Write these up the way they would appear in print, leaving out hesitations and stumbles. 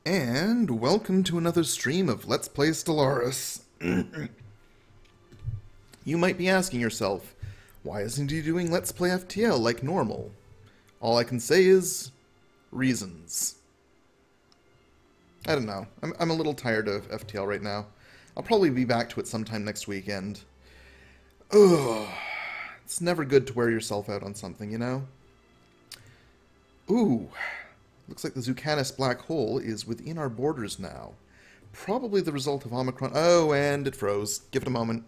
And welcome to another stream of Let's Play Stellaris. You might be asking yourself, why isn't he doing Let's Play FTL like normal? All I can say is, reasons. I don't know. I'm a little tired of FTL right now. I'll probably be back to it sometime next weekend. Ugh. It's never good to wear yourself out on something, you know? Ooh. Looks like the Zucanis black hole is within our borders now. Probably the result of Omicron. Oh, and it froze. Give it a moment.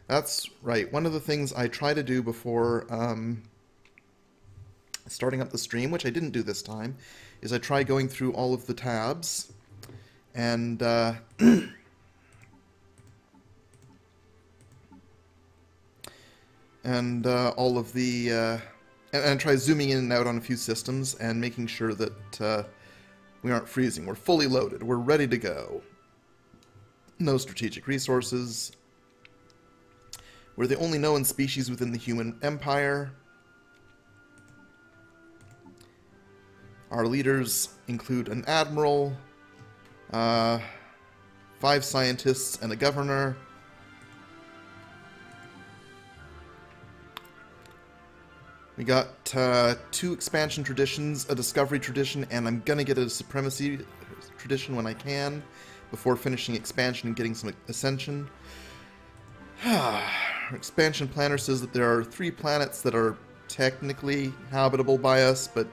That's right. One of the things I try to do before starting up the stream, which I didn't do this time, is I try going through all of the tabs and all of the and try zooming in and out on a few systems and making sure that we aren't freezing. We're fully loaded. We're ready to go. No strategic resources. We're the only known species within the human empire. Our leaders include an admiral, 5 scientists, and a governor. We got 2 expansion traditions, a discovery tradition, and I'm gonna get a supremacy tradition when I can, before finishing expansion and getting some ascension. Our expansion planner says that there are 3 planets that are technically habitable by us, but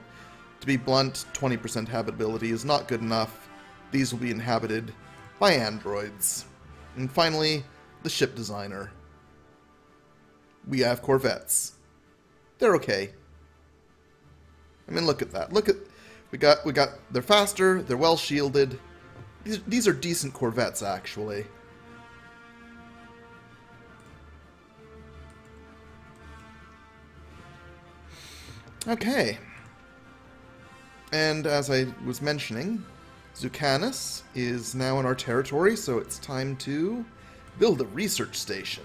to be blunt, 20% habitability is not good enough. These will be inhabited by androids. And finally, the ship designer. We have corvettes. They're okay. I mean, look at that. Look at we got. They're faster. They're well shielded. These are decent corvettes, actually. Okay. And as I was mentioning, Zucanis is now in our territory, so it's time to build a research station.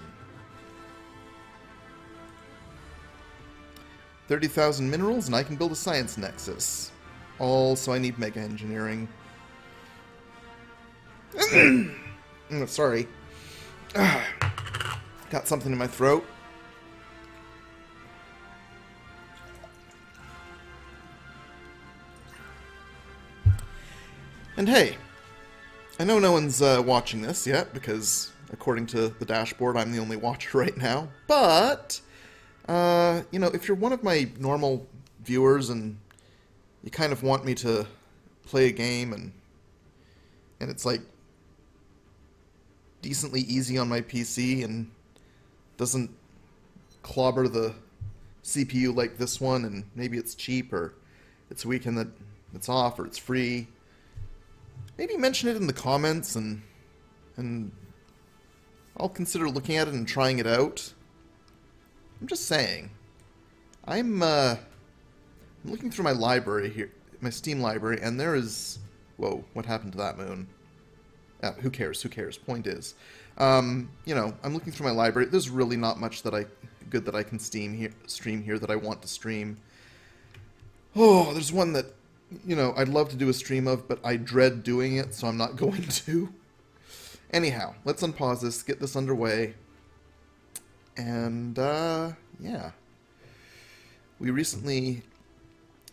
30,000 minerals, and I can build a science nexus. Also, I need mega engineering. Sorry. Got something in my throat. And hey, I know no one's watching this yet, because according to the dashboard, I'm the only watcher right now, but you know, if you're one of my normal viewers and you kind of want me to play a game and it's like decently easy on my PC and doesn't clobber the CPU like this one, and maybe it's cheap or it's a weekend that it's off or it's free, maybe mention it in the comments and I'll consider looking at it and trying it out. I'm just saying. I'm looking through my library here, my Steam library, and there is... Whoa, what happened to that moon? Who cares? Who cares? Point is, you know, I'm looking through my library. There's really not much that I can stream here that I want to stream. Oh, there's one that, you know, I'd love to do a stream of, but I dread doing it, so I'm not going to. Anyhow, let's unpause this, get this underway. And, yeah. We recently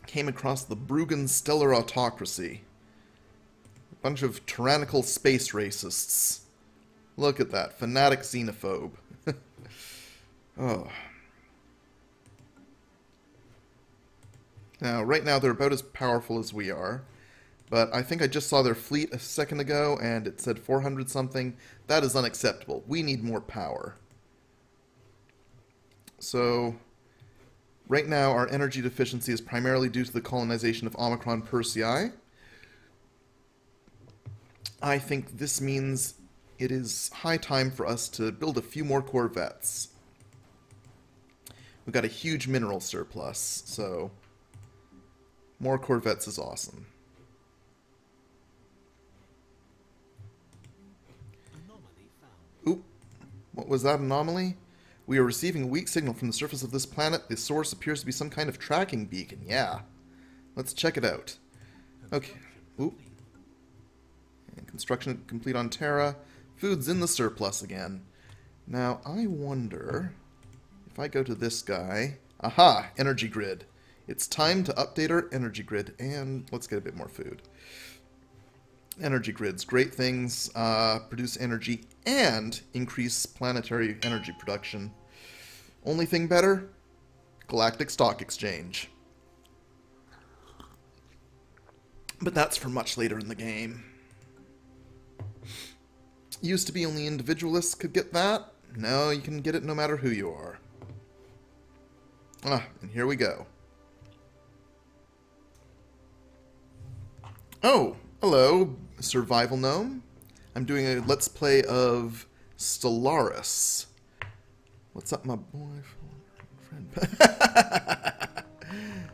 came across the Bruggen Stellar Autocracy. A bunch of tyrannical space racists. Look at that, fanatic xenophobe. Oh. Now, right now, they're about as powerful as we are. But I think I just saw their fleet a second ago, and it said 400 something. That is unacceptable. We need more power. So, right now our energy deficiency is primarily due to the colonization of Omicron Persei. I think this means it is high time for us to build a few more corvettes. We've got a huge mineral surplus, so more corvettes is awesome. Oop, what was that anomaly? We are receiving a weak signal from the surface of this planet. The source appears to be some kind of tracking beacon. Yeah. Let's check it out. Okay. Oop. Construction complete on Terra. Food's in the surplus again. Now, I wonder if I go to this guy. Aha! Energy grid. It's time to update our energy grid, and let's get a bit more food. Energy grids, great things, produce energy and increase planetary energy production. Only thing better? Galactic Stock Exchange. But that's for much later in the game. Used to be only individualists could get that. Now you can get it no matter who you are. Ah, and here we go. Oh, hello, Survival Gnome. I'm doing a Let's Play of Stellaris. What's up, my boyfriend?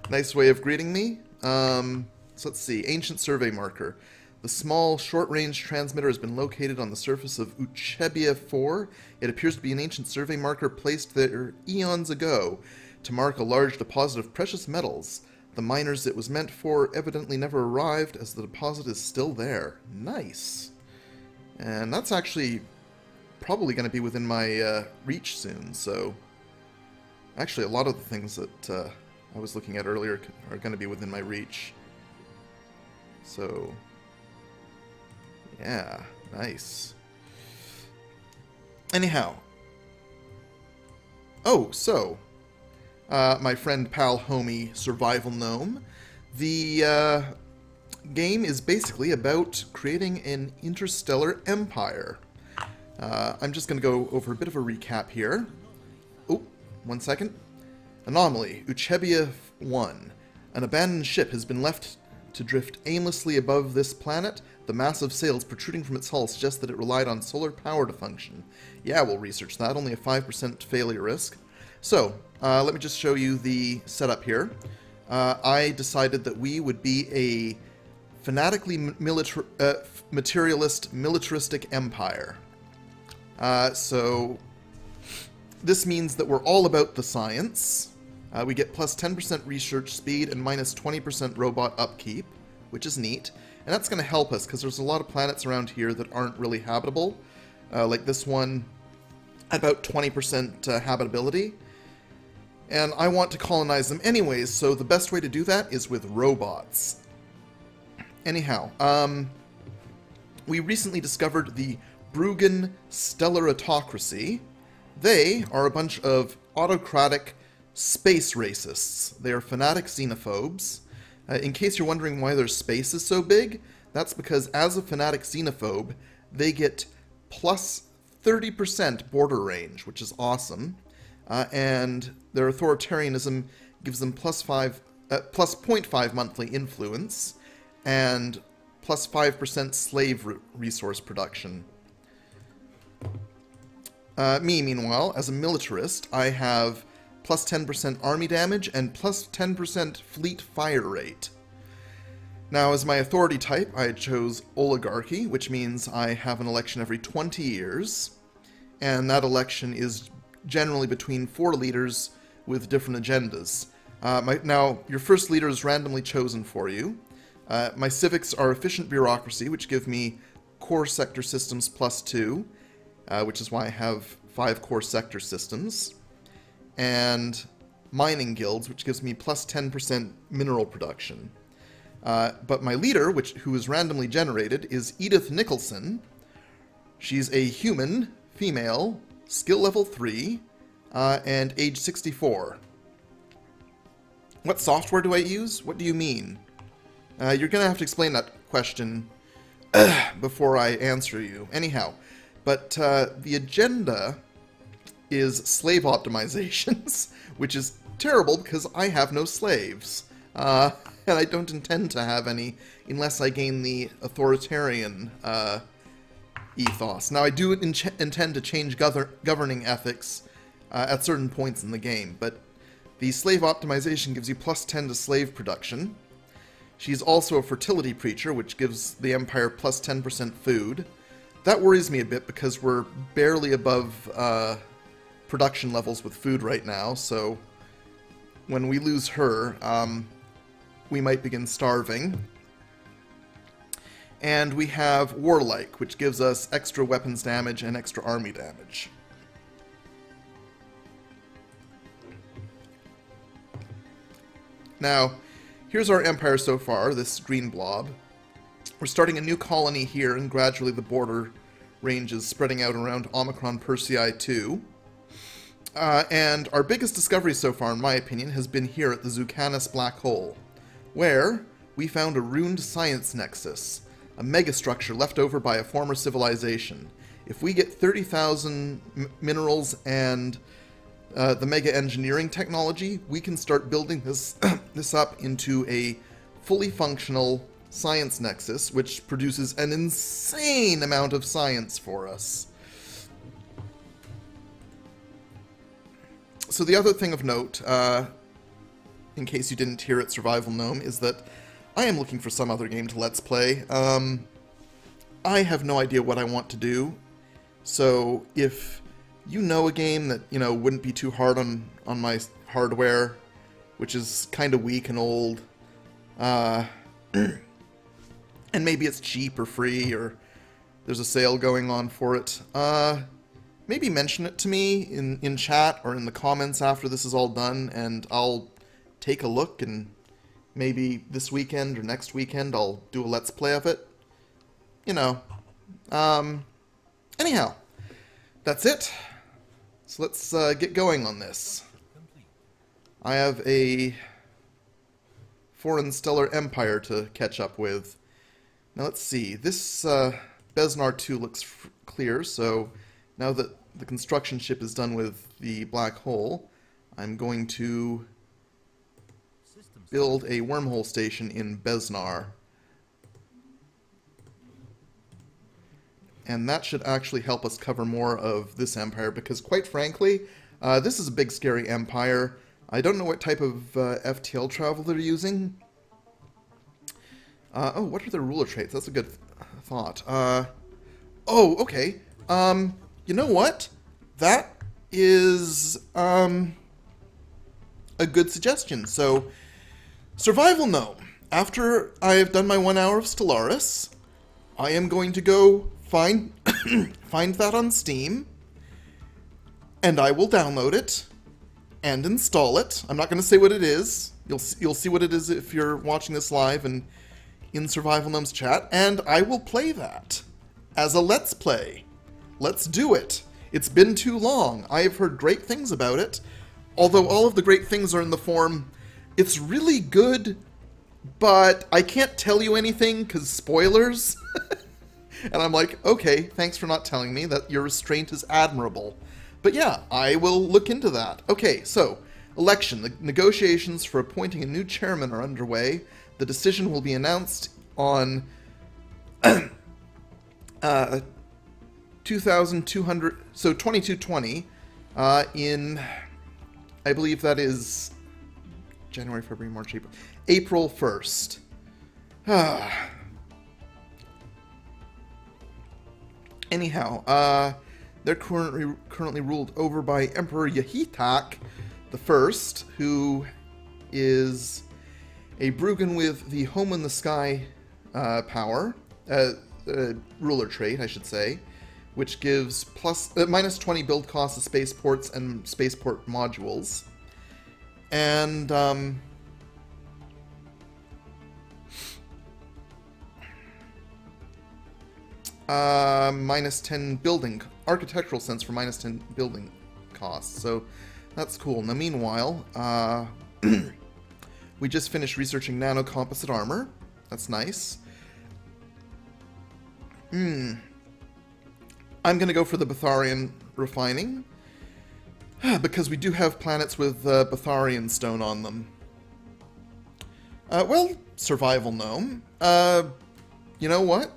Nice way of greeting me. So let's see. Ancient survey marker. The small, short-range transmitter has been located on the surface of Uchebia 4. It appears to be an ancient survey marker placed there eons ago to mark a large deposit of precious metals. The miners it was meant for evidently never arrived, as the deposit is still there. Nice. And that's actually probably going to be within my reach soon, so... Actually, a lot of the things that I was looking at earlier are going to be within my reach. So... yeah, nice. Anyhow. Oh, so... my friend, pal, homie, Survival Gnome. The game is basically about creating an interstellar empire. I'm just going to go over a bit of a recap here. Oh, 1 second. Anomaly, Uchebia 1. An abandoned ship has been left to drift aimlessly above this planet. The massive sails protruding from its hull suggest that it relied on solar power to function. Yeah, we'll research that. Only a 5% failure risk. So, let me just show you the setup here. I decided that we would be a fanatically materialist, militaristic empire. So, this means that we're all about the science. We get plus 10% research speed and minus 20% robot upkeep, which is neat. And that's going to help us, because there's a lot of planets around here that aren't really habitable. Like this one, about 20% habitability. And I want to colonize them anyways, so the best way to do that is with robots. Anyhow, we recently discovered the Bruggen Stellaritocracy. They are a bunch of autocratic space racists. They are fanatic xenophobes. In case you're wondering why their space is so big, that's because as a fanatic xenophobe, they get plus 30% border range, which is awesome. And their authoritarianism gives them plus 0.5 monthly influence and plus 5% slave resource production. Me, meanwhile, as a militarist, I have plus 10% army damage and plus 10% fleet fire rate. Now, as my authority type, I chose oligarchy, which means I have an election every 20 years, and that election is generally between 4 leaders with different agendas. Now, your first leader is randomly chosen for you. My civics are efficient bureaucracy, which give me core sector systems plus 2, which is why I have 5 core sector systems. And mining guilds, which gives me plus 10% mineral production. But my leader, who is randomly generated, is Edith Nicholson. She's a human, female, skill level 3, and age 64. What software do I use? What do you mean? You're going to have to explain that question before I answer you. Anyhow, but the agenda is slave optimizations, which is terrible because I have no slaves. And I don't intend to have any unless I gain the authoritarian ethos. Now, I do intend to change governing ethics at certain points in the game, but the slave optimization gives you plus 10 to slave production. She's also a fertility preacher, which gives the Empire plus 10% food. That worries me a bit because we're barely above production levels with food right now, so when we lose her, we might begin starving. And we have Warlike, which gives us extra weapons damage and extra army damage. Now, here's our empire so far, this green blob. We're starting a new colony here, and gradually the border ranges spreading out around Omicron Persei 2. And our biggest discovery so far, in my opinion, has been here at the Zucanis Black Hole, where we found a ruined science nexus, a megastructure left over by a former civilization. If we get 30,000 minerals and the mega engineering technology, we can start building this up into a fully functional science nexus, which produces an insane amount of science for us. So the other thing of note, in case you didn't hear it, Survival Gnome, is that I am looking for some other game to Let's Play. I have no idea what I want to do, so if you know a game that, you know, wouldn't be too hard on my hardware, which is kind of weak and old, and maybe it's cheap or free, or there's a sale going on for it, maybe mention it to me in chat or in the comments after this is all done, and I'll take a look, and maybe this weekend or next weekend I'll do a Let's Play of it. You know. Anyhow, that's it. So let's get going on this. I have a foreign stellar empire to catch up with. Now let's see. This Besnar 2 looks clear, so now that the construction ship is done with the black hole, I'm going to build a wormhole station in Besnar. And that should actually help us cover more of this empire, because quite frankly, this is a big scary empire. I don't know what type of FTL travel they're using. Oh, what are their ruler traits? That's a good thought. Oh, okay. You know what? That is a good suggestion. So, Survival Gnome. After I have done my 1 hour of Stellaris, I am going to go find that on Steam, and I will download it and install it. I'm not going to say what it is. You'll see what it is if you're watching this live and in Survival Gnome's chat, and I will play that as a Let's Play. Let's do it. It's been too long. I have heard great things about it, although all of the great things are in the form, it's really good, but I can't tell you anything because spoilers. And I'm like, okay, thanks for not telling me. That your restraint is admirable. But yeah, I will look into that. Okay, so, election. The negotiations for appointing a new chairman are underway. The decision will be announced on 2220 in, I believe that is January, February, March, April 1st. Anyhow, they're currently ruled over by Emperor Yahitak the First, who is a Bruggen with the Home in the Sky power, ruler trait, I should say, which gives minus 20 build cost of spaceports and spaceport modules. And minus 10 building, architectural sense for minus 10 building costs. So that's cool. Now meanwhile, we just finished researching nano-composite armor. That's nice. I'm going to go for the Betharian refining, because we do have planets with Betharian stone on them. Well, Survival Gnome, you know what?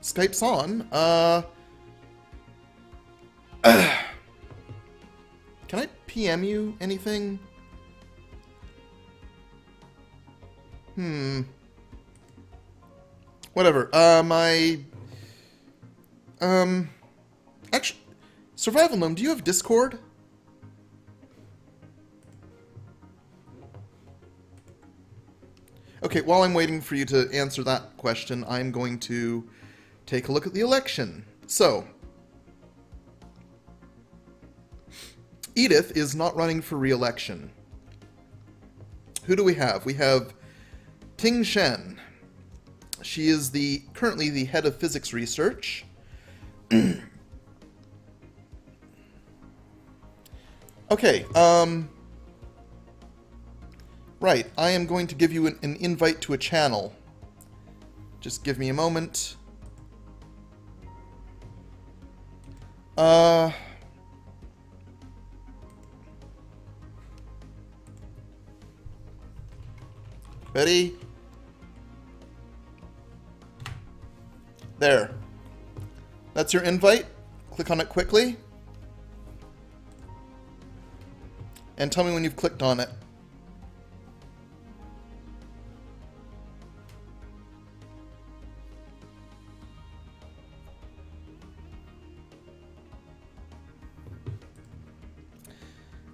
Skype's on. Can I PM you anything? Whatever. Actually, Survival Gnome, do you have Discord? Okay, while I'm waiting for you to answer that question, I'm going to take a look at the election. So, Edith is not running for re-election. Who do we have? We have Ting Shen. She is currently the head of physics research. Okay, right, I am going to give you an invite to a channel. Just give me a moment. Ready? There. That's your invite. Click on it quickly. And tell me when you've clicked on it.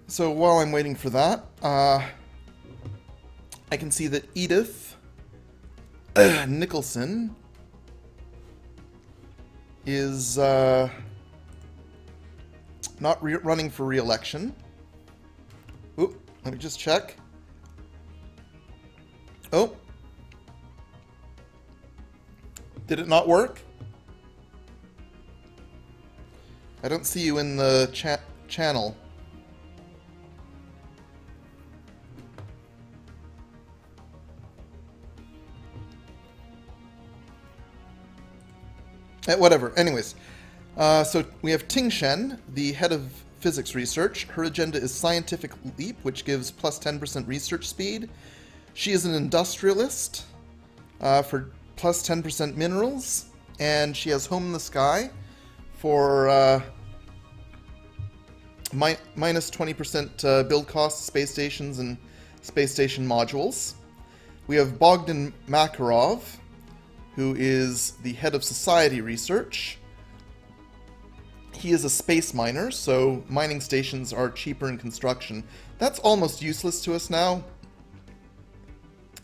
So while I'm waiting for that, I can see that Edith Nicholson is not running for re-election. Oop, let me just check. Oh. Did it not work? I don't see you in the channel. Whatever. Anyways, so we have Ting Shen, the head of physics research. Her agenda is Scientific Leap, which gives plus 10% research speed. She is an industrialist for plus 10% minerals, and she has Home in the Sky for minus 20% build costs, space stations, and space station modules. We have Bogdan Makarov, who is the head of society research. He is a space miner, so mining stations are cheaper in construction. That's almost useless to us now,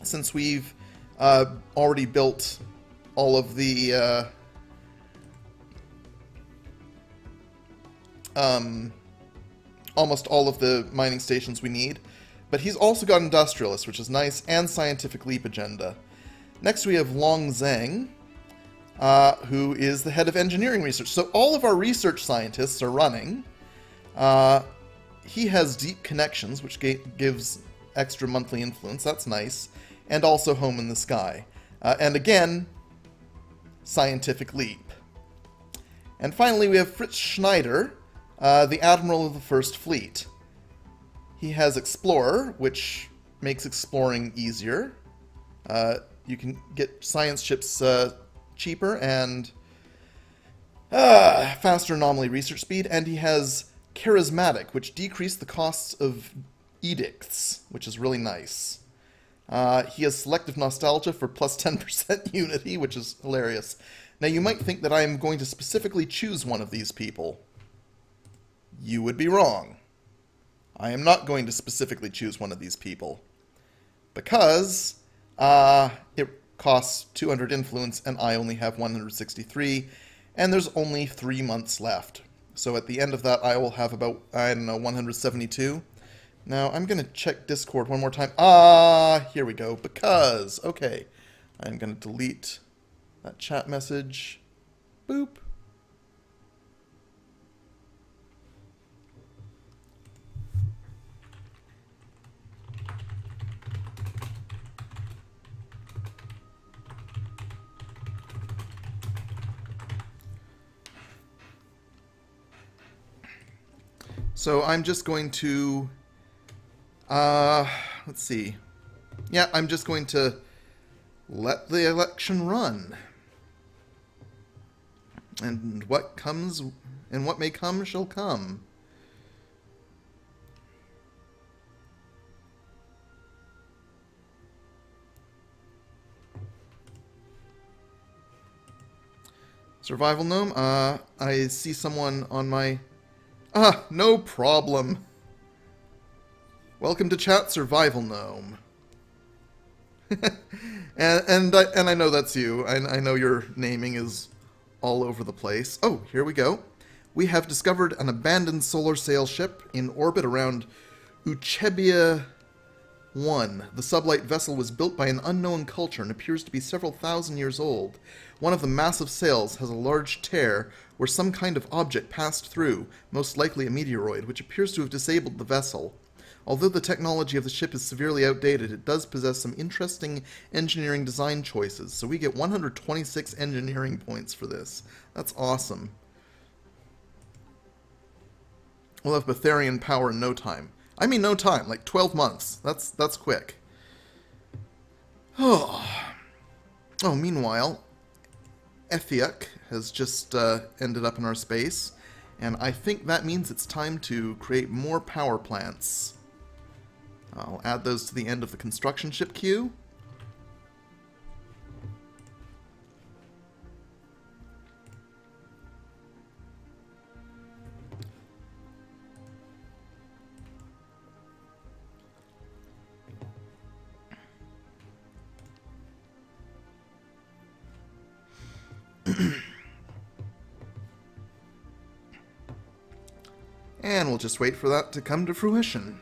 since we've already built all of the almost all of the mining stations we need. But he's also got industrialist, which is nice, and scientific leap agenda. Next we have Long Zhang, who is the head of engineering research. So all of our research scientists are running. He has deep connections, which gives extra monthly influence. That's nice. And also Home in the Sky. And again, scientific leap. And finally we have Fritz Schneider, the Admiral of the First Fleet. He has Explorer, which makes exploring easier. You can get science ships cheaper and faster anomaly research speed, and he has Charismatic, which decreased the costs of edicts, which is really nice. He has Selective Nostalgia for plus 10% Unity, which is hilarious. Now you might think that I am going to specifically choose one of these people. You would be wrong. I am not going to specifically choose one of these people. Because it costs 200 influence, and I only have 163, and there's only 3 months left. So at the end of that, I will have about, I don't know, 172. Now, I'm going to check Discord one more time. Here we go. Because, okay, I'm going to delete that chat message. Boop. So I'm just going to, let's see. Yeah, I'm just going to let the election run. And what comes, and what may come shall come. Survival Gnome, I see someone on my... no problem. Welcome to chat, Survival Gnome. and I know that's you. I know your naming is all over the place. Oh, here we go. We have discovered an abandoned solar sail ship in orbit around Uchebia 1. The sublight vessel was built by an unknown culture and appears to be several thousand years old. One of the massive sails has a large tear where some kind of object passed through, most likely a meteoroid, which appears to have disabled the vessel. Although the technology of the ship is severely outdated, it does possess some interesting engineering design choices, so we get 126 engineering points for this. That's awesome. We'll have Betharian power in no time. I mean no time, like 12 months. That's quick. Oh, meanwhile, Ethiok has just ended up in our space, and I think that means it's time to create more power plants. I'll add those to the end of the construction ship queue. And we'll just wait for that to come to fruition.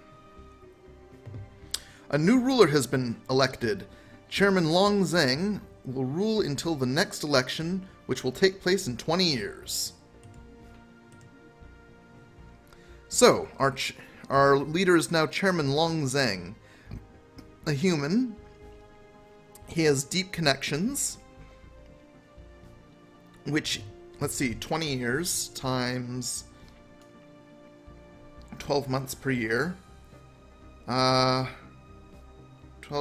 A new ruler has been elected. Chairman Long Zheng will rule until the next election, which will take place in 20 years. So, our leader is now Chairman Long Zheng. A human. He has deep connections, which, let's see, 20 years times 12 months per year. 12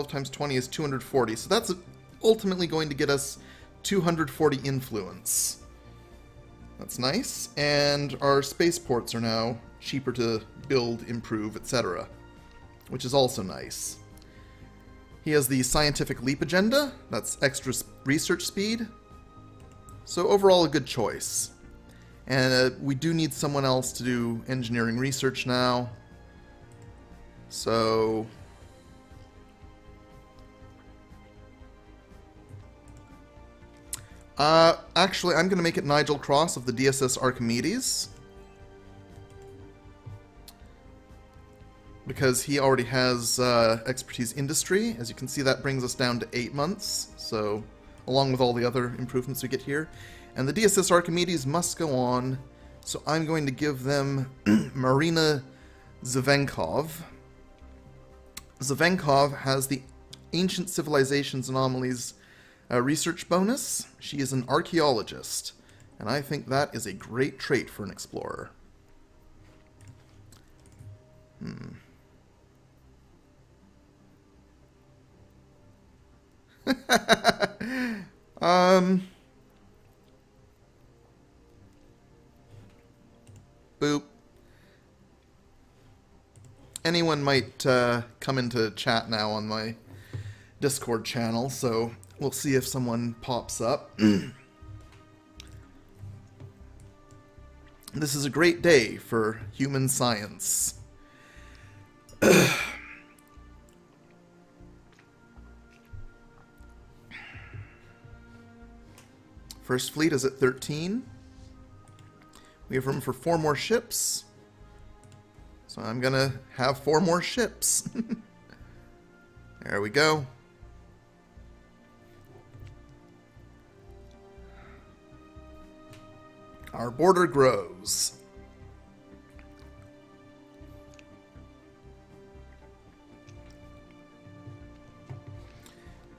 times 20 is 240. So that's ultimately going to get us 240 influence. That's nice. And our spaceports are now cheaper to build, improve, etc. Which is also nice. He has the scientific leap agenda. That's extra research speed. So overall a good choice. And we do need someone else to do engineering research now. So actually, I'm going to make it Nigel Cross of the DSS Archimedes. Because he already has expertise industry. As you can see, that brings us down to 8 months. So, along with all the other improvements we get here. And the DSS Archimedes must go on. So I'm going to give them Marina Zvenkov. Zvenkov has the Ancient Civilizations Anomalies research bonus. She is an archaeologist, and I think that is a great trait for an explorer. Boop. Anyone might come into chat now on my Discord channel, so we'll see if someone pops up. This is a great day for human science. First fleet is at 13. We have room for 4 more ships. So I'm gonna have 4 more ships. There we go. Our border grows.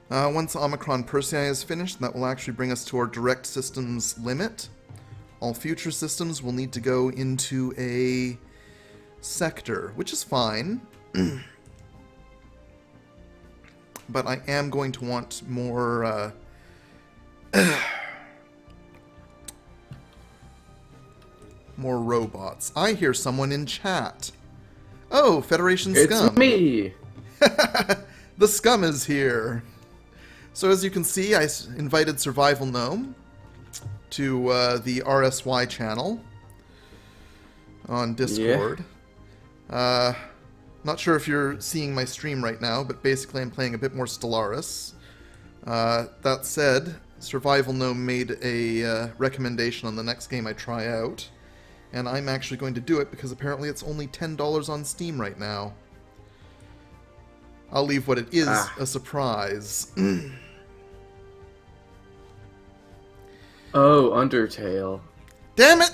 Once Omicron Persei is finished, that will actually bring us to our direct systems limit. All future systems will need to go into a sector, which is fine. But I am going to want more more robots. I hear someone in chat. Oh, Federation Scum. It's me! The Scum is here. So as you can see, I invited Survival Gnome to the RSY channel on Discord. Not sure if you're seeing my stream right now, but basically I'm playing a bit more Stellaris. That said, Survival Gnome made a recommendation on the next game I try out, and I'm actually going to do it because apparently it's only $10 on Steam right now. I'll leave what it is a surprise. Oh, Undertale. Damn it!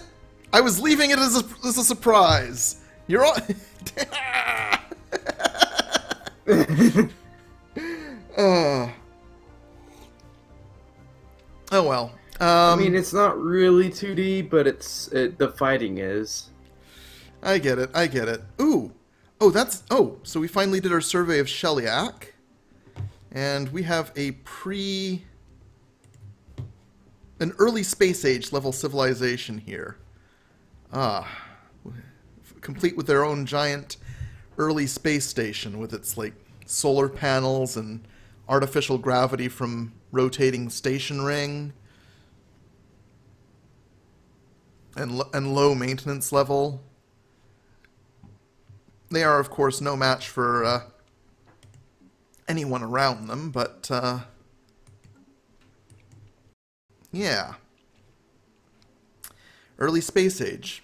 I was leaving it as a surprise. You're on. Oh well. I mean, it's not really 2D, but the fighting is. I get it. I get it. Ooh. Oh, that's... Oh, so we finally did our survey of Sheliak. And we have an early space age level civilization here. Complete with their own giant early space station with its, like, solar panels and artificial gravity from rotating station ring. And low maintenance level. They are, of course, no match for anyone around them, but yeah. Early space age.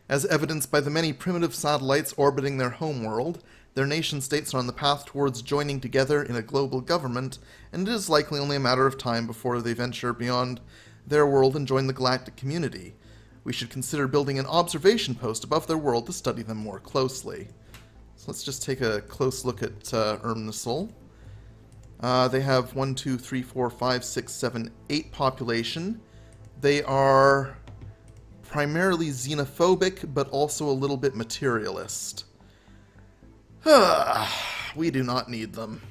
As evidenced by the many primitive satellites orbiting their homeworld, their nation-states are on the path towards joining together in a global government, and it is likely only a matter of time before they venture beyond their world and join the galactic community. We should consider building an observation post above their world to study them more closely. So let's just take a close look at Ermnisol. They have 1, 2, 3, 4, 5, 6, 7, 8 population. They are primarily xenophobic, but also a little bit materialist. We do not need them.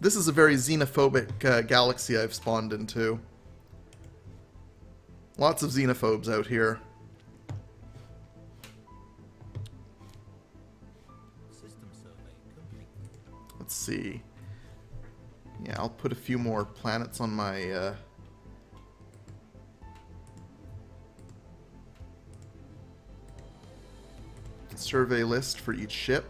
This is a very xenophobic galaxy I've spawned into. Lots of xenophobes out here. Let's see. Yeah, I'll put a few more planets on my survey list for each ship.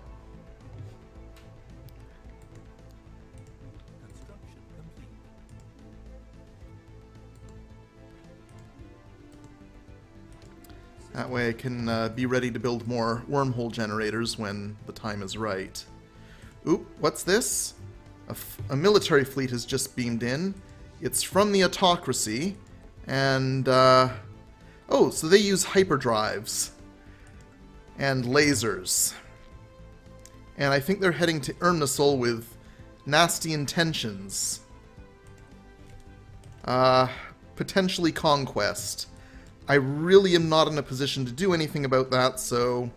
That way I can be ready to build more wormhole generators when the time is right. Oop, what's this? A military fleet has just beamed in. It's from the autocracy, and oh, so they use hyperdrives and lasers. And I think they're heading to Ermnisol with nasty intentions. Potentially conquest. I really am not in a position to do anything about that, so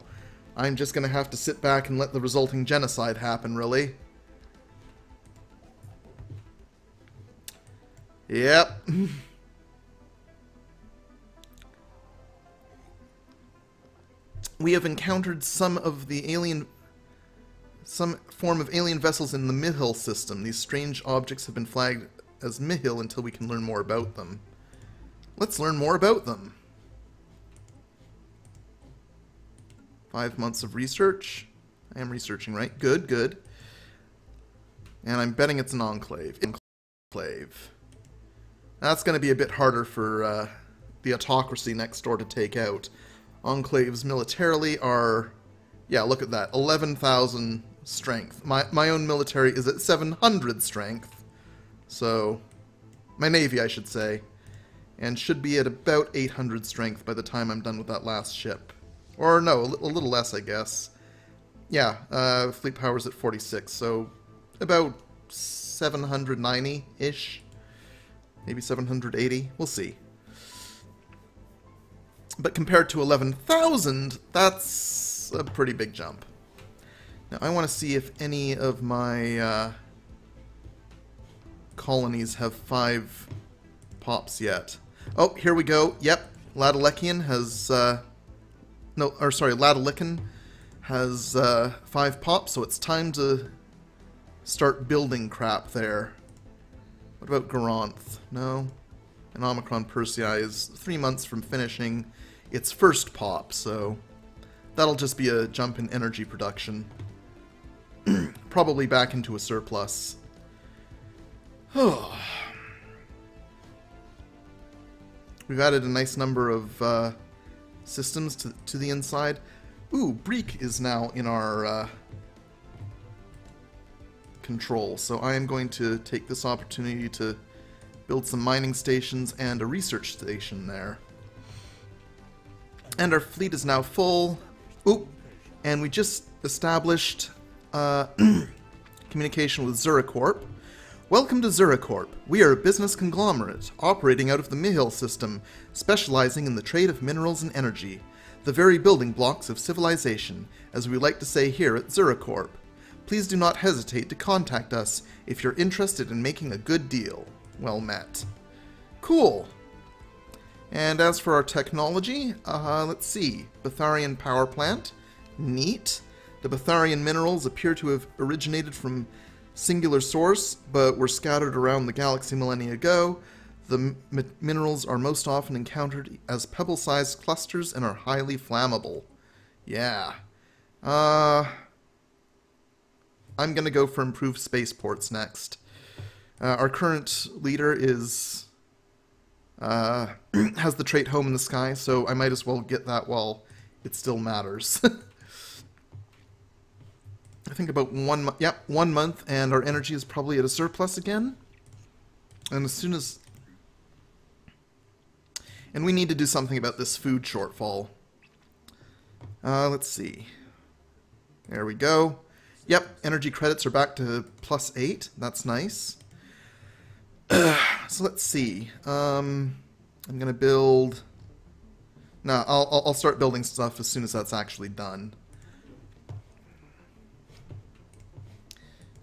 I'm just going to have to sit back and let the resulting genocide happen, really. Yep. We have encountered some form of alien vessels in the Mihil system. These strange objects have been flagged as Mihil until we can learn more about them. Let's learn more about them. 5 months of research. I am researching, right? Good, good. And I'm betting it's an enclave. That's going to be a bit harder for the autocracy next door to take out. Enclaves militarily are... Yeah, look at that. 11,000 strength. My own military is at 700 strength. So... My navy, I should say. And should be at about 800 strength by the time I'm done with that last ship. Or no, a little less, I guess. Yeah, fleet power's at 46, so about 790-ish. Maybe 780. We'll see. But compared to 11,000, that's a pretty big jump. Now, I want to see if any of my colonies have 5 pops yet. Oh, here we go. Yep, Ladalekian has... Ladalican has 5 pops, so it's time to start building crap there. What about Garanth? No. And Omicron Persei is 3 months from finishing its first pop, so That'll just be a jump in energy production. Probably back into a surplus. We've added a nice number of systems to the inside. Ooh, Breek is now in our control, so I am going to take this opportunity to build some mining stations and a research station there. And our fleet is now full. Ooh, and we just established communication with Zuracorp. Welcome to Zuracorp. We are a business conglomerate operating out of the Mihil system, specializing in the trade of minerals and energy, the very building blocks of civilization, as we like to say here at Zuracorp. Please do not hesitate to contact us if you're interested in making a good deal. Well met. Cool. And as for our technology, let's see. Betharian power plant. Neat. The Betharian minerals appear to have originated from singular source, but were scattered around the galaxy millennia ago. The minerals are most often encountered as pebble-sized clusters and are highly flammable. Yeah. I'm gonna go for improved spaceports next. Our current leader is has the trait Home in the Sky, so I might as well get that while it still matters. I think about 1 month. Yep, 1 month, and our energy is probably at a surplus again. And as soon as... And we need to do something about this food shortfall. Let's see. There we go. Yep, energy credits are back to +8. That's nice. So let's see. I'm gonna build... No, I'll start building stuff as soon as that's actually done.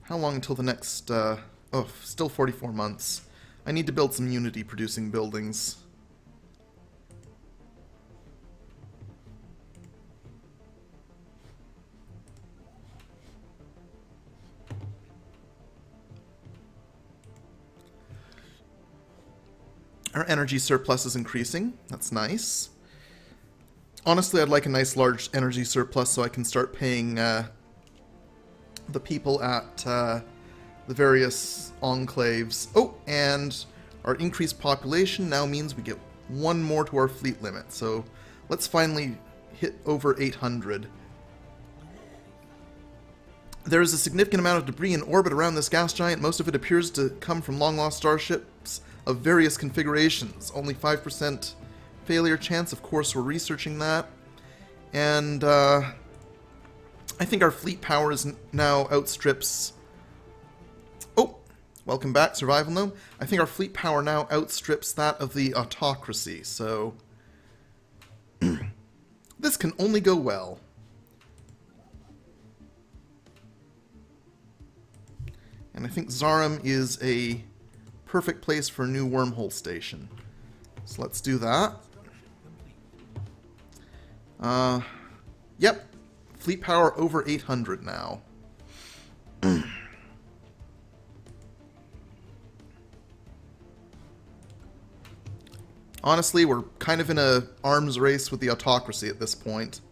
How long until the next... oh, still 44 months. I need to build some Unity-producing buildings. Our energy surplus is increasing. That's nice. Honestly, I'd like a nice large energy surplus so I can start paying the people at the various enclaves. Oh, and our increased population now means we get 1 more to our fleet limit. So let's finally hit over 800. There is a significant amount of debris in orbit around this gas giant. Most of it appears to come from long-lost starships of various configurations. Only 5% failure chance. Of course, we're researching that. And I think our fleet power is now outstrips... Oh, welcome back, Survival Gnome. I think our fleet power now outstrips that of the autocracy, so... this can only go well. And I think Zarum is a perfect place for a new wormhole station. So let's do that. Yep. Fleet power over 800 now. Honestly, we're kind of in a arms race with the autocracy at this point.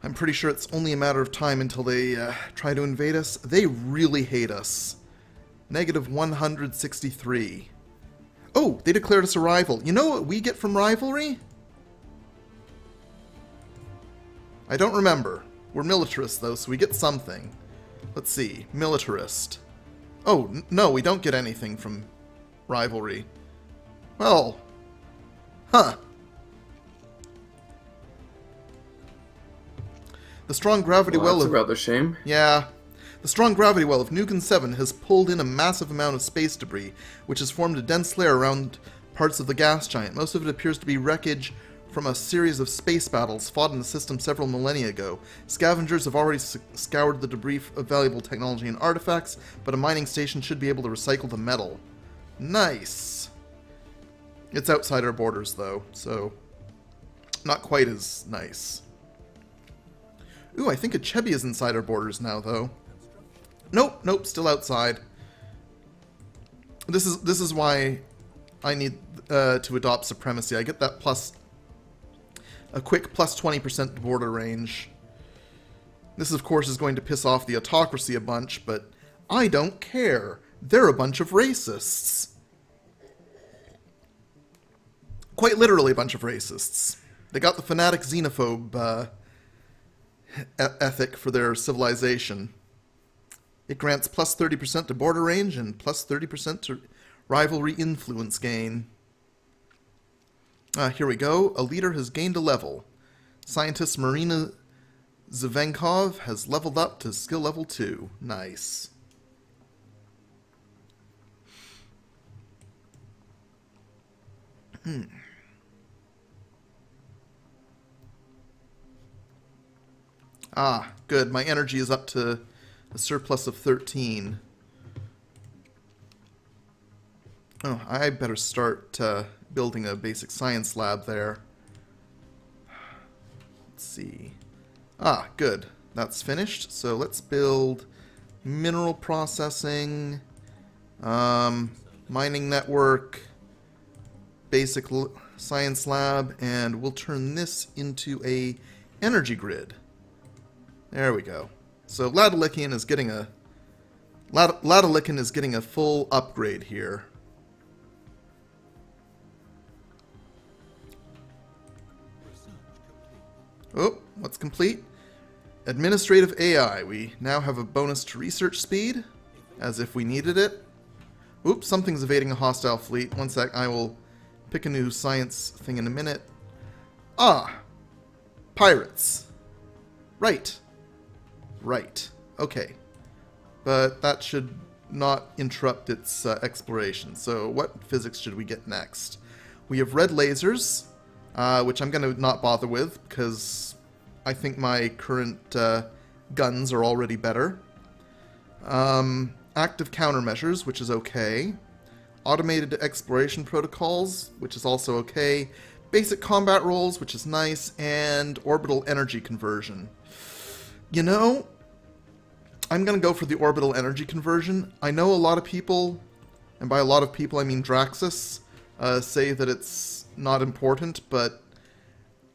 I'm pretty sure it's only a matter of time until they try to invade us. They really hate us. Negative 163. Oh, they declared us a rival. You know what we get from rivalry? I don't remember. We're militarists, though, so we get something. Let's see. Militarist. Oh, no, we don't get anything from rivalry. Well, huh. The strong gravity well that's of... a rather shame. Yeah. The strong gravity well of Nuken 7 has pulled in a massive amount of space debris, which has formed a dense layer around parts of the gas giant. Most of it appears to be wreckage from a series of space battles fought in the system several millennia ago. Scavengers have already scoured the debris of valuable technology and artifacts, but a mining station should be able to recycle the metal. Nice. It's outside our borders, though, so not quite as nice. Ooh, I think Achebi is inside our borders now, though. Nope, nope, still outside. This is why I need to adopt supremacy. I get that plus a quick plus 20% border range. This, of course, is going to piss off the autocracy a bunch, but I don't care. They're a bunch of racists. Quite literally a bunch of racists. They got the fanatic xenophobe ethic for their civilization. It grants plus 30% to border range and plus 30% to rivalry influence gain. Here we go. A leader has gained a level. Scientist Marina Zvenkov has leveled up to skill level 2. Nice. Ah, good. My energy is up to a surplus of 13. Oh, I better start building a basic science lab there. Let's see. Ah, good. That's finished. So let's build mineral processing, mining network, basic science lab, and we'll turn this into a energy grid. There we go. So Ladalikian is getting a full upgrade here. Oh, what's complete? Administrative AI. We now have a bonus to research speed, as if we needed it. Oops, something's evading a hostile fleet. One sec, I will pick a new science thing in a minute. Ah, pirates. Right. Right. Okay. But that should not interrupt its exploration. So what physics should we get next? We have red lasers, which I'm going to not bother with, because I think my current guns are already better. Active countermeasures, which is okay. Automated exploration protocols, which is also okay. Basic combat roles, which is nice. And orbital energy conversion. You know, I'm going to go for the orbital energy conversion. I know a lot of people, and by a lot of people I mean Draxus, say that it's not important, but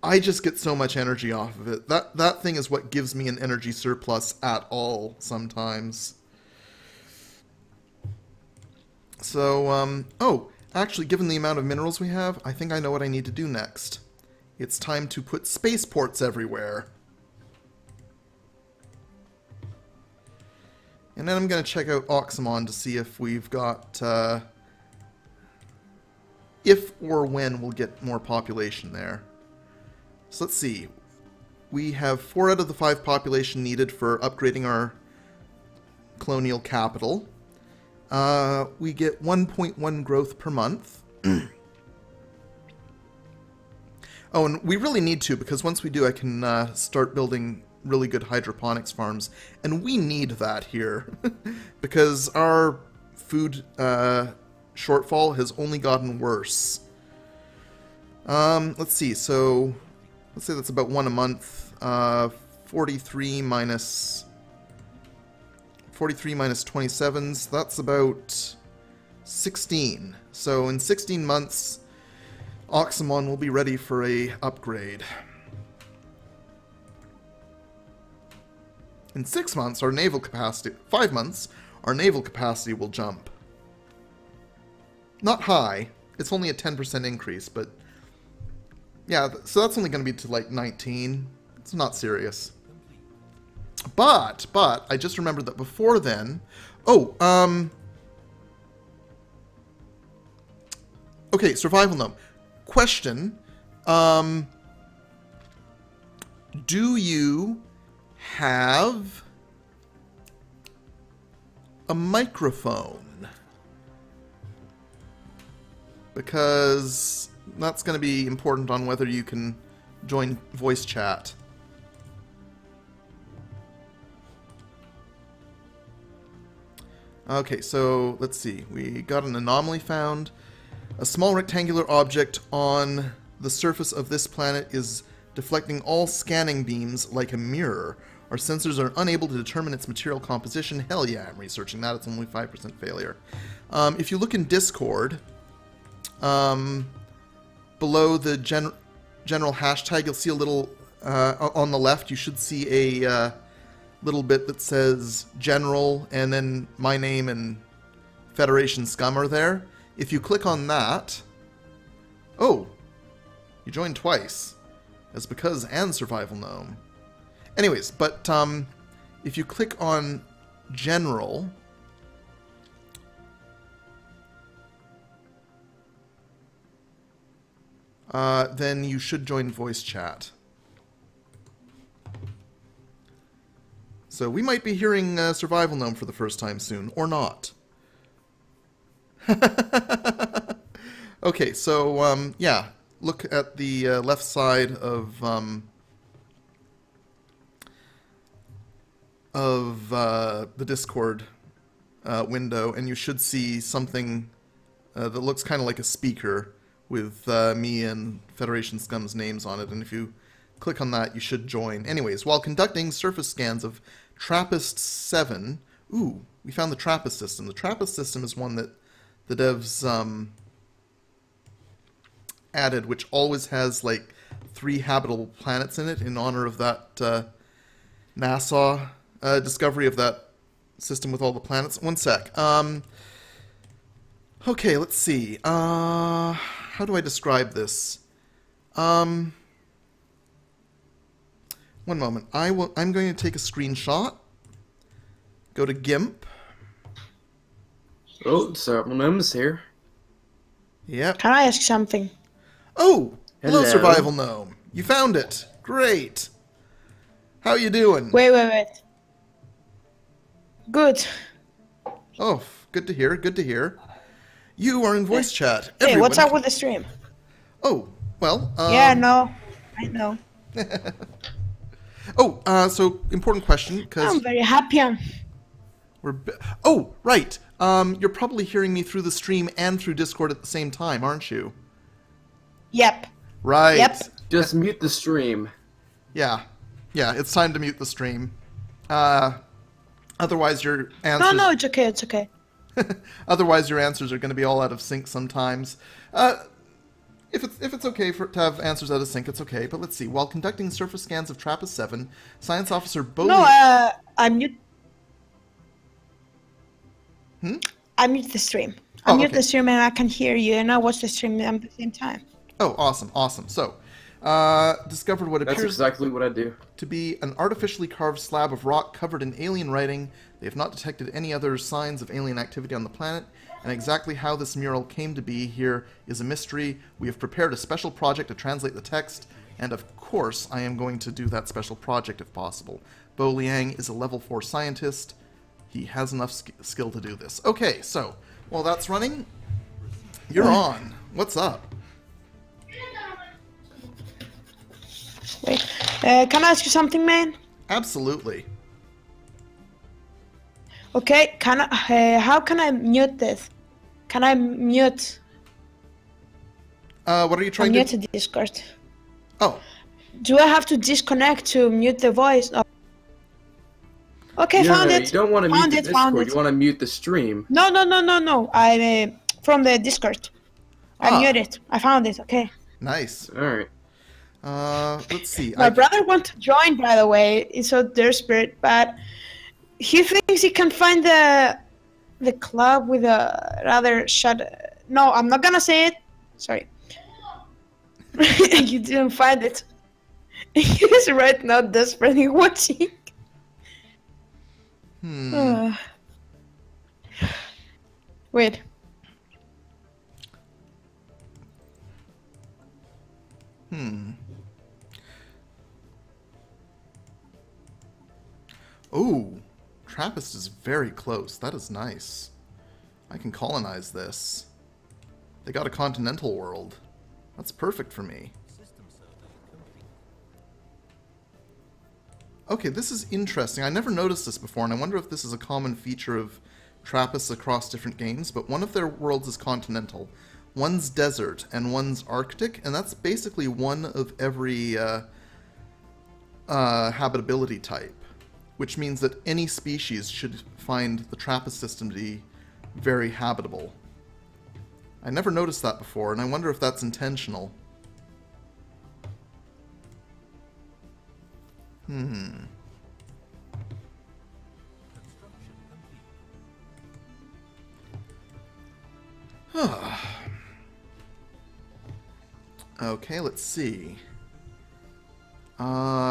I just get so much energy off of it. That thing is what gives me an energy surplus at all sometimes. So, oh, actually, given the amount of minerals we have, I think I know what I need to do next. It's time to put spaceports everywhere. And then I'm going to check out Oxymon to see if we've got, if or when we'll get more population there. So let's see. We have 4 out of the 5 population needed for upgrading our colonial capital. We get 1.1 growth per month. Oh, and we really need to, because once we do, I can start building really good hydroponics farms. And we need that here, because our food shortfall has only gotten worse. Let's see, so let's say that's about 1 a month. 43 minus 27s, that's about 16. So in 16 months, Oxymon will be ready for a upgrade. In 6 months, our naval capacity... 5 months, our naval capacity will jump. Not high. It's only a 10% increase, but... yeah, so that's only going to be to, like, 19. It's not serious. But, I just remembered that before then... oh, okay, survival gnome. Question. Do you have a microphone? Because that's going to be important on whether you can join voice chat. Okay, so let's see. We got an anomaly found. A small rectangular object on the surface of this planet is deflecting all scanning beams like a mirror. Our sensors are unable to determine its material composition. Hell yeah, I'm researching that. It's only 5% failure. If you look in Discord, below the general hashtag, you'll see a little, on the left, you should see a little bit that says general, and then my name and Federation Scum are there. If you click on that... Oh! You joined twice. As because and Survival Gnome. Anyways, but if you click on general... then you should join voice chat. So we might be hearing Survival Gnome for the first time soon, or not. Okay, so yeah, look at the left side of the Discord window, and you should see something that looks kind of like a speaker with me and Federation Scum's names on it, and if you click on that, you should join. Anyways, while conducting surface scans of TRAPPIST 7... Ooh, we found the TRAPPIST system. The TRAPPIST system is one that the devs added, which always has, like, 3 habitable planets in it in honor of that NASA discovery of that system with all the planets. One sec. Okay, let's see. How do I describe this? One moment. I'm going to take a screenshot. Go to GIMP. Oh, Survival Gnome's here. Yep. Can I ask something? Oh! Hello, Hello. Survival Gnome. You found it. Great. How you doing? Wait. Good. Oh, good to hear. Good to hear. You are in voice chat. Hey, what's Everyone up with the stream? Oh, well. Yeah, no. I know. Oh, so important question because I'm very happy. Oh, right. You're probably hearing me through the stream and through Discord at the same time, aren't you? Yep. Right. Yep. Just mute the stream. Yeah. Yeah, it's time to mute the stream. Otherwise your answers... No, it's okay, it's okay. Otherwise your answers are going to be all out of sync sometimes. If it's okay to have answers out of sync, it's okay. But let's see. While conducting surface scans of TRAPPIST 7, Science Officer Bowley... No, I mute... I mute the stream. I mute the stream and I can hear you and I watch the stream at the same time. Oh, awesome, awesome. So, discovered what That's appears exactly what I do. to be an artificially carved slab of rock covered in alien writing. They have not detected any other signs of alien activity on the planet, and exactly how this mural came to be here is a mystery. We have prepared a special project to translate the text, and of course I am going to do that special project if possible. Bo Liang is a level 4 scientist. He has enough skill to do this. Okay, so, while that's running, you're on. What's up? Wait, can I ask you something, man? Absolutely. Okay, how can I mute this? Can I mute? What are you trying to... Mute the Discord. Oh. Do I have to disconnect to mute the voice? Oh. Okay, Yeah, found it. You don't want to mute the Found Discord, it. you want to mute the stream. No. I from the Discord. I muted it. I found it. Okay. Nice. Alright. Let's see. My brother wants to join, by the way. He's so desperate, but he thinks he can find the club with a rather shut. No, I'm not gonna say it. Sorry. You didn't find it. He's right now desperately watching. Wait. Oh, TRAPPIST is very close. That is nice. I can colonize this. They got a continental world. That's perfect for me. Okay, this is interesting. I never noticed this before, and I wonder if this is a common feature of TRAPPIST across different games, but one of their worlds is continental. One's desert, and one's Arctic, and that's basically one of every habitability type, which means that any species should find the TRAPPIST system to be very habitable. I never noticed that before, and I wonder if that's intentional. Okay, let's see.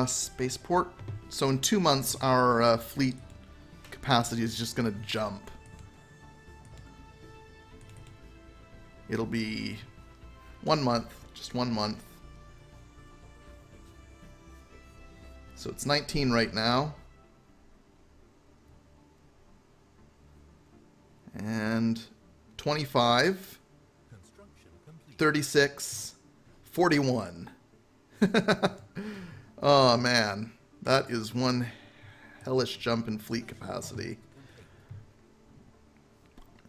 Spaceport. So in 2 months, our fleet capacity is just going to jump. It'll be 1 month, just 1 month. So it's 19 right now. And 25, 36, 41. Oh man, that is one hellish jump in fleet capacity.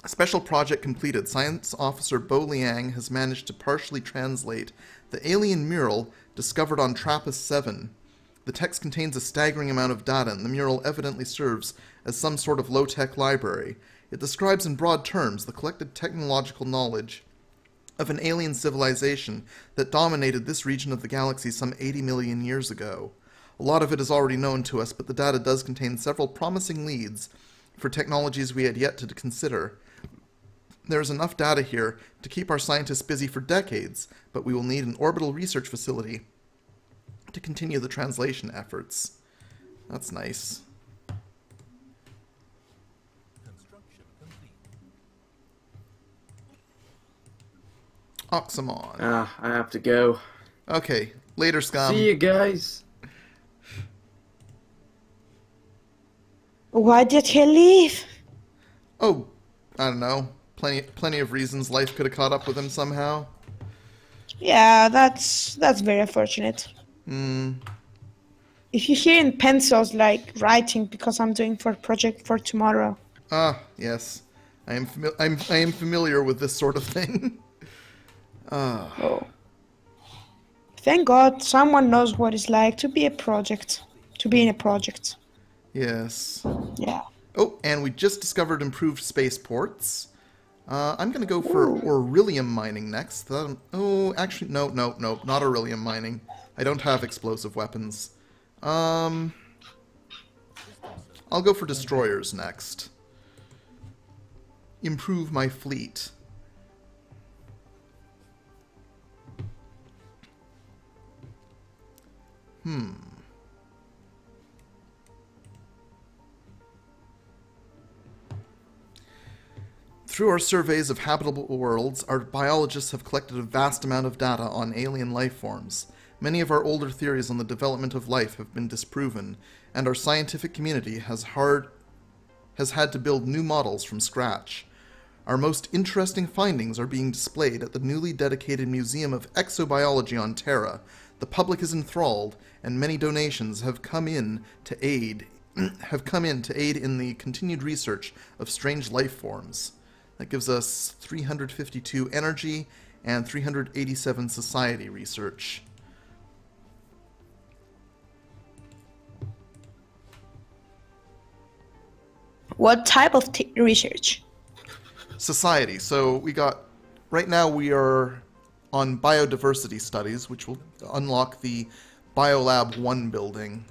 A special project completed. Science officer Bo Liang has managed to partially translate the alien mural discovered on TRAPPIST-7. The text contains a staggering amount of data, and the mural evidently serves as some sort of low-tech library. It describes in broad terms the collected technological knowledge of an alien civilization that dominated this region of the galaxy some 80 million years ago. A lot of it is already known to us, but the data does contain several promising leads for technologies we had yet to consider. There is enough data here to keep our scientists busy for decades, but we will need an orbital research facility to continue the translation efforts. That's nice. Oxamon. I have to go. Okay, later, Scum. See you guys. Why did he leave? Oh, I don't know. Plenty of reasons. Life could have caught up with him somehow. Yeah, that's very unfortunate. If you hear in pencils, like writing, because I'm doing for a project for tomorrow. Ah, yes. I am familiar with this sort of thing. Oh. Thank God someone knows what it's like to be in a project. Yes. Yeah. Oh, and we just discovered improved spaceports. I'm going to go for Aurelium mining next. Oh, actually, no, not Aurelium mining. I don't have explosive weapons. I'll go for destroyers next. Improve my fleet. Through our surveys of habitable worlds, our biologists have collected a vast amount of data on alien life forms. Many of our older theories on the development of life have been disproven, and our scientific community has had to build new models from scratch. Our most interesting findings are being displayed at the newly dedicated Museum of Exobiology on Terra. The public is enthralled, and many donations have come in to aid in the continued research of strange life forms. That gives us 352 energy and 387 society research. What type of research? Society. So right now we are on biodiversity studies, which will unlock the Biolab 1 building.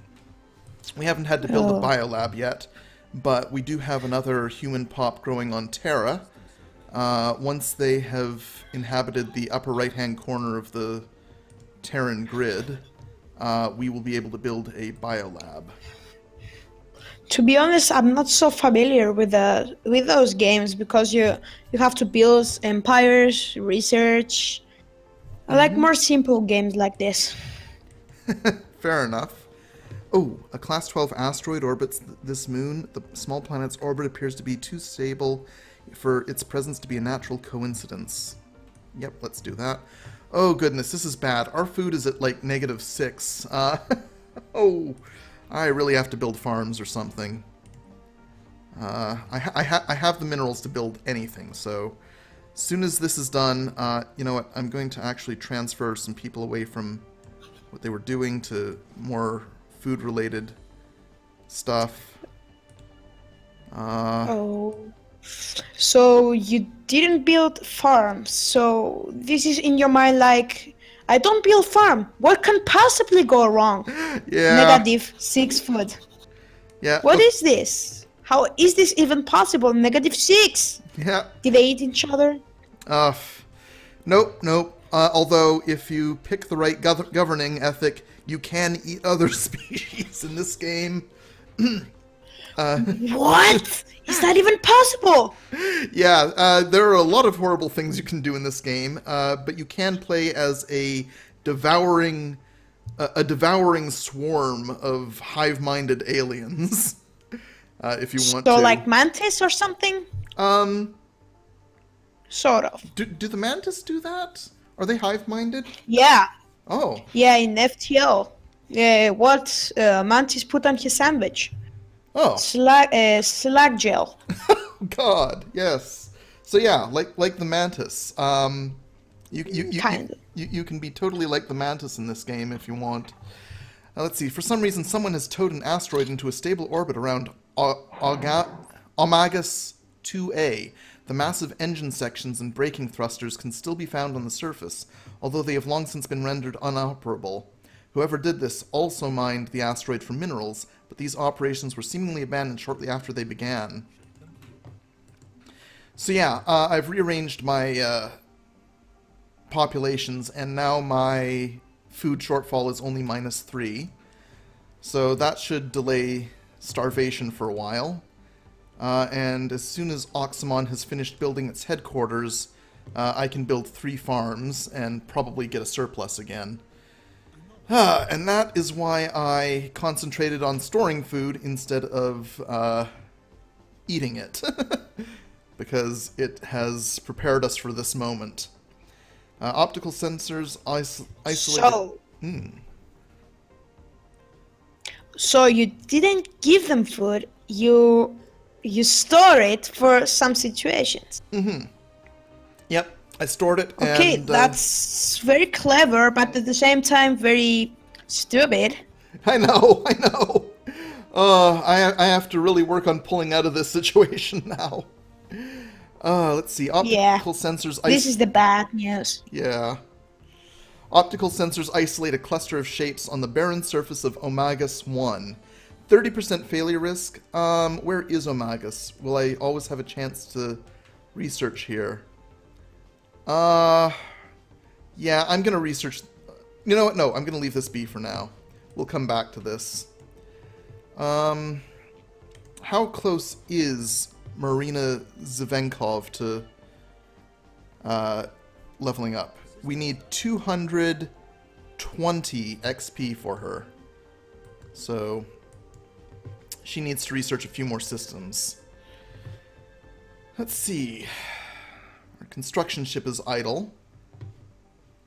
We haven't had to build a biolab yet, but we do have another human pop growing on Terra. Once they have inhabited the upper right-hand corner of the Terran grid, we will be able to build a biolab. To be honest, I'm not so familiar with those games because you have to build empires, research. I like more simple games like this. Fair enough. Oh, a Class 12 asteroid orbits this moon. The small planet's orbit appears to be too stable for its presence to be a natural coincidence. Yep, let's do that. Oh goodness, this is bad. Our food is at like -6. Oh, I really have to build farms or something. I have the minerals to build anything, so as soon as this is done, you know what, I'm going to actually transfer some people away from what they were doing to more food-related stuff. So you didn't build farms, so this is in your mind like I don't build farm. What can possibly go wrong? Yeah. -6 food. Yeah. What is this? How is this even possible? -6. Yeah. Did they eat each other? Nope, nope. Although, if you pick the right governing ethic, you can eat other species in this game. What? Is that even possible? Yeah, there are a lot of horrible things you can do in this game, but you can play as a devouring swarm of hive-minded aliens, if you want to. So, like mantis or something? Sort of. Do the mantis do that? Are they hive-minded? Yeah. Oh. Yeah, in FTL. What mantis put on his sandwich? Oh. Slag gel. God, yes. So yeah, like the mantis. You can be totally like the mantis in this game if you want. Let's see. For some reason, someone has towed an asteroid into a stable orbit around Omagus 2A. The massive engine sections and braking thrusters can still be found on the surface, although they have long since been rendered unoperable. Whoever did this also mined the asteroid for minerals, but these operations were seemingly abandoned shortly after they began. So yeah, I've rearranged my populations, and now my food shortfall is only -3. So that should delay starvation for a while. And as soon as Oxymon has finished building its headquarters, I can build 3 farms and probably get a surplus again. And that is why I concentrated on storing food instead of eating it. Because it has prepared us for this moment. Optical sensors isolated... So you didn't give them food, you store it for some situations. Mm-hmm. Yep, I stored it. Okay, and, that's very clever, but at the same time very stupid. I know, I know. I have to really work on pulling out of this situation now. Let's see. Optical sensors... This is the bad news. Yeah. Optical sensors isolate a cluster of shapes on the barren surface of Omagus 1. 30% failure risk. Where is Omagus? Will I always have a chance to research here? Yeah, I'm going to research... You know what? No, I'm going to leave this be for now. We'll come back to this. How close is Marina Zvenkov to leveling up? We need 220 XP for her. So she needs to research a few more systems. Let's see. Our construction ship is idle.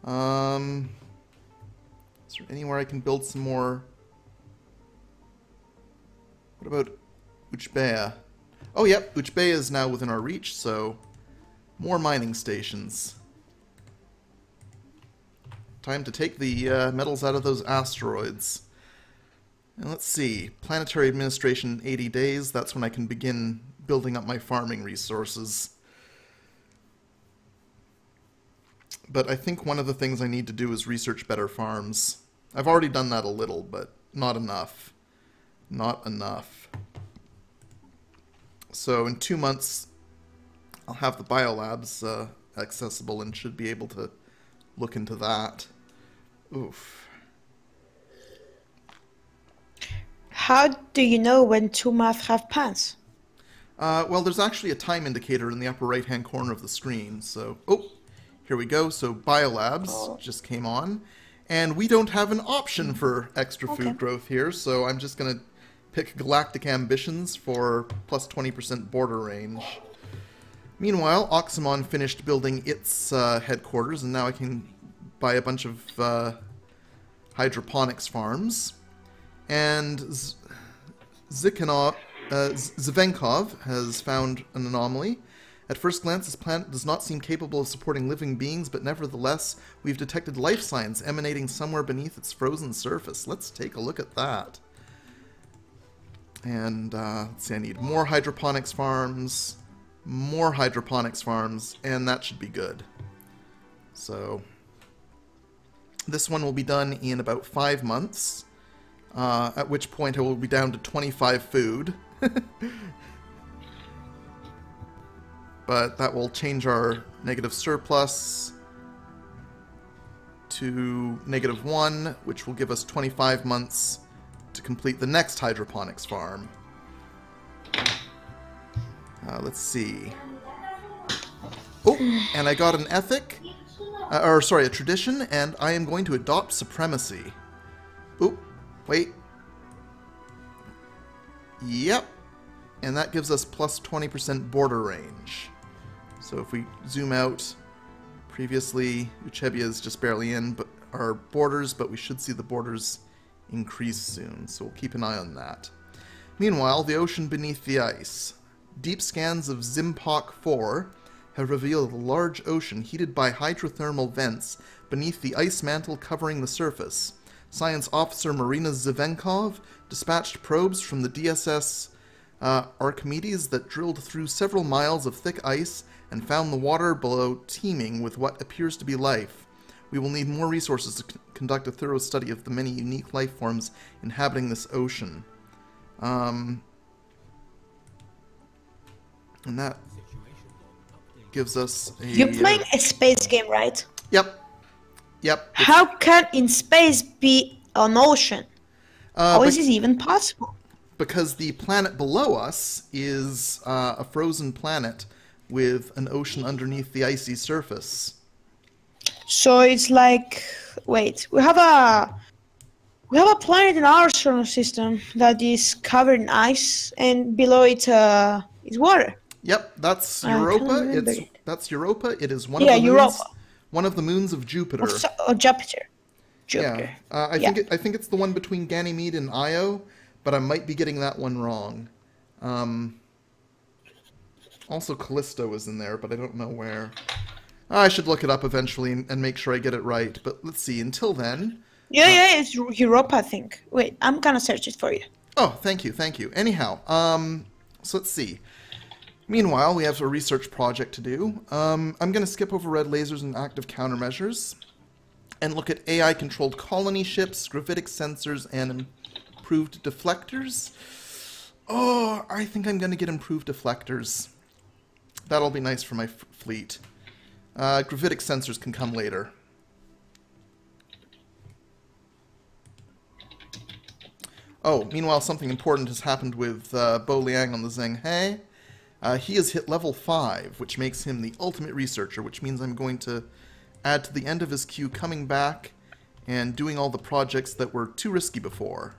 Is there anywhere I can build some more? What about Uchbea? Oh, yep, Uchbea is now within our reach, so more mining stations. Time to take the metals out of those asteroids. And let's see, planetary administration in 80 days, that's when I can begin building up my farming resources. But I think one of the things I need to do is research better farms. I've already done that a little, but not enough. Not enough. So in 2 months, I'll have the biolabs accessible and should be able to look into that. Oof. How do you know when 2 months have passed? Well, there's actually a time indicator in the upper right-hand corner of the screen. So, oh, here we go. So biolabs just came on. And we don't have an option for extra food growth here, so I'm just going to pick Galactic Ambitions for plus 20% border range. Meanwhile, Oxymon finished building its headquarters, and now I can buy a bunch of hydroponics farms. And Zvenkov has found an anomaly. At first glance, this planet does not seem capable of supporting living beings, but nevertheless, we've detected life signs emanating somewhere beneath its frozen surface. Let's take a look at that. And, let's see, I need more hydroponics farms, and that should be good. So, This one will be done in about 5 months, at which point I will be down to 25 food. But that will change our negative surplus to -1, which will give us 25 months to complete the next hydroponics farm. Let's see. Oh, and I got an ethic, a tradition, and I am going to adopt supremacy. Oh, wait. Yep. And that gives us plus 20% border range. So if we zoom out, previously Uchebia is just barely in our borders, but we should see the borders increase soon, so we'll keep an eye on that. Meanwhile, the ocean beneath the ice. Deep scans of Zimpok 4 have revealed a large ocean heated by hydrothermal vents beneath the ice mantle covering the surface. Science officer Marina Zvenkov dispatched probes from the DSS Archimedes that drilled through several miles of thick ice and found the water below teeming with what appears to be life. We will need more resources to conduct a thorough study of the many unique life forms inhabiting this ocean. And that gives us a... You're playing a space game, right? Yep. Yep. How can in space be an ocean? How is this even possible? Because the planet below us is a frozen planet with an ocean underneath the icy surface. So it's like, wait, we have a planet in our solar system that is covered in ice, and below it is water. Yep, that's Europa. That's Europa. It is one of the moons of Jupiter. Jupiter. Yeah, I think it's the one between Ganymede and Io, but I might be getting that one wrong. Also, Callisto was in there, but I don't know where. I should look it up eventually and make sure I get it right. But let's see. Until then... Yeah, it's Europa, I think. Wait, I'm gonna search it for you. Oh, thank you. Anyhow, so let's see. Meanwhile, we have a research project to do. I'm going to skip over red lasers and active countermeasures and look at AI-controlled colony ships, gravitic sensors, and improved deflectors. Oh, I think I'm going to get improved deflectors. That'll be nice for my fleet. Gravitic sensors can come later. Oh, meanwhile, something important has happened with Bo Liang on the Zhenghe. He has hit level 5, which makes him the ultimate researcher, which means I'm going to add to the end of his queue coming back and doing all the projects that were too risky before.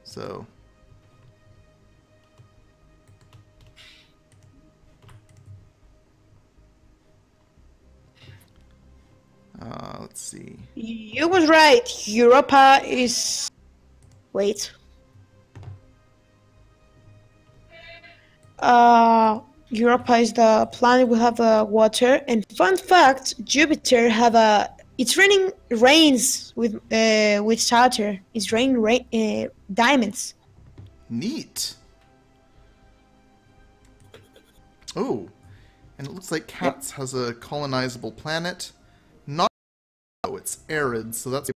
So... let's see. You was right. Europa is... Wait. Europa is the planet we have water, and fun fact, Jupiter have it's raining rains with Saturn. It's raining diamonds. Neat. Oh, and it looks like Katz has a colonizable planet. Not, it's arid, so that's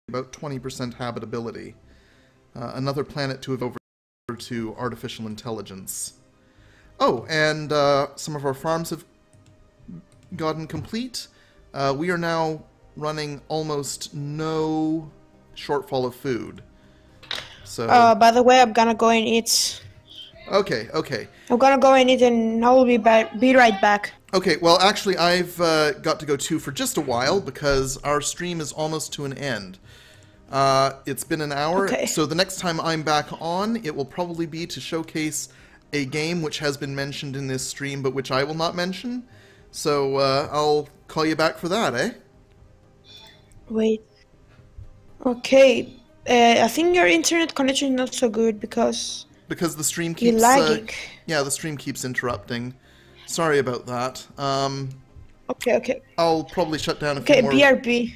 about 20% habitability. Another planet to have over to artificial intelligence. Oh, and some of our farms have gotten complete. We are now running almost no shortfall of food. So. By the way, I'm gonna go and eat. Okay. I'm gonna go and eat, and I will be right back. Okay, well, actually, I've got to go too for just a while because our stream is almost to an end. It's been an hour, so the next time I'm back on, it will probably be to showcase a game which has been mentioned in this stream, but which I will not mention. So I'll call you back for that, eh? Wait. Okay. I think your internet connection is not so good because the stream keeps lagging. Yeah, the stream keeps interrupting. Sorry about that. Okay. I'll probably shut down a few more. Okay, BRB.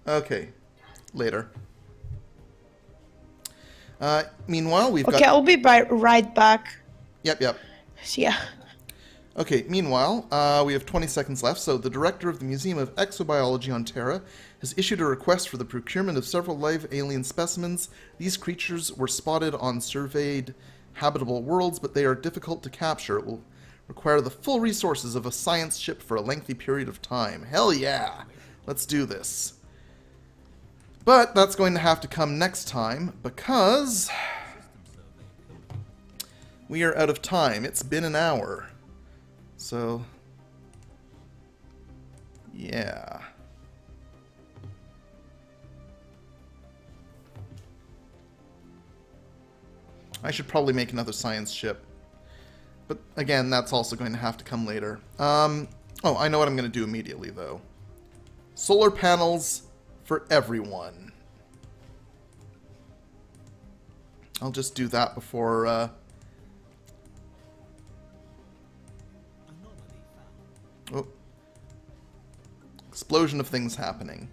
Okay, later. Meanwhile, we've got... Okay, I'll be right back. Yep. So, yeah. Okay, meanwhile, we have 20 seconds left, so the director of the Museum of Exobiology on Terra has issued a request for the procurement of several live alien specimens. These creatures were spotted on surveyed habitable worlds, but they are difficult to capture. It will require the full resources of a science ship for a lengthy period of time. Hell yeah! Let's do this. But that's going to have to come next time, because we are out of time. It's been an hour. So, yeah. I should probably make another science ship. But again, that's also going to have to come later. Oh, I know what I'm going to do immediately, though. Solar panels for everyone. I'll just do that before... Oh. Explosion of things happening.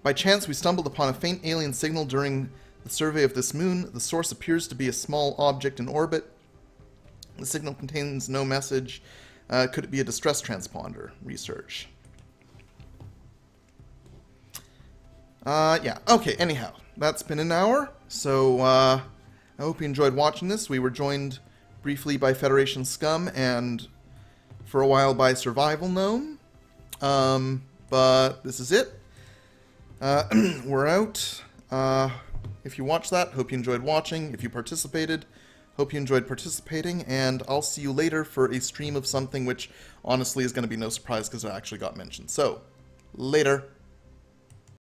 By chance, we stumbled upon a faint alien signal during the survey of this moon. The source appears to be a small object in orbit. The signal contains no message. Could it be a distress transponder? Research. Yeah. Okay, anyhow. That's been an hour. So, I hope you enjoyed watching this. We were joined briefly by Federation Scum and... for a while by Survival Gnome, but this is it. We're out. If you watched that, hope you enjoyed watching. If you participated, hope you enjoyed participating, and I'll see you later for a stream of something which honestly is going to be no surprise because it actually got mentioned. So, later.